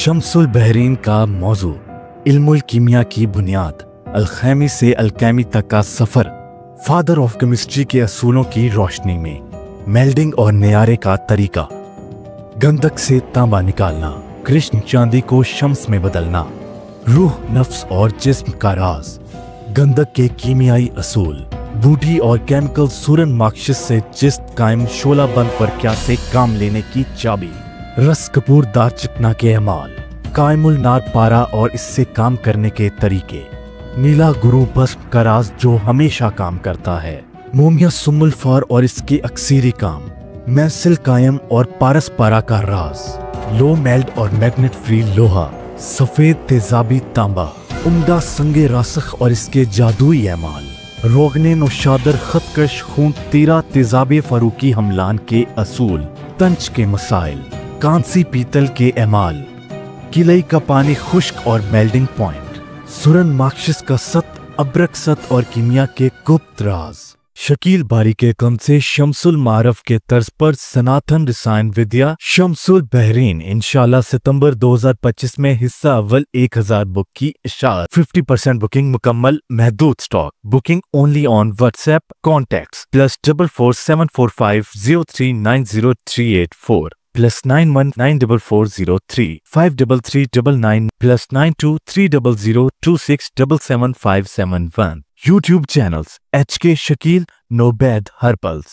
Shamsul Bahrain का मौजू इल्मुल कीमिया की बुनियाद, अलखैमी से अलकैमी तक का सफर, फादर ऑफ केमिस्ट्री के असूलों की रोशनी में मेल्डिंग और नयारे का तरीका, गंधक से तांबा निकालना, कृष्ण चांदी को शम्स में बदलना, रूह, नफ्स और जिस्म का राज, गंधक के कीमियाई असूल, बूटी और केमिकल सूरन मार्क्सिस से जिस्त कायम शोला बंद फरक्या से काम लेने की चाबी, रस कपूर दार चिकना के अमाल, कायमुल नार पारा और इससे काम करने के तरीके, नीला गुरु भस्म का राज जो हमेशा काम करता है, मोमिया सुमुल फार और इसके अक्सीरी काम, मैसिल कायम और पारस पारा का राज, लो मेल्ट और मैग्नेट फ्री लोहा, सफेद तेजाबी तांबा, उम्दा संगे रासख और इसके जादुई अमाल, रोगने नौशादर खतकश खून तीरा तेजाबे फरूकी हमलान के असूल, तंच के मसाइल, कांसी पीतल के एमाल, किलई का पानी खुश्क और मेल्डिंग पॉइंट, सुरन मार्क्सिस का सत, अब्रक सत और कीमिया के गुप्त राज। शकील बारी के कम से शम्सुल मारफ के तर्ज पर सनातन रसायन विद्या शम्सुल बहरीन इंशाल्लाह सितंबर 2025 में हिस्सा अव्वल 1000 बुक की इशाअत, 50% बुकिंग मुकम्मल, महदूद stock, booking only on WhatsApp, contacts +447450390384 +919440353399 +923002677571 YouTube channels HK Shakil, Nobed Herbals।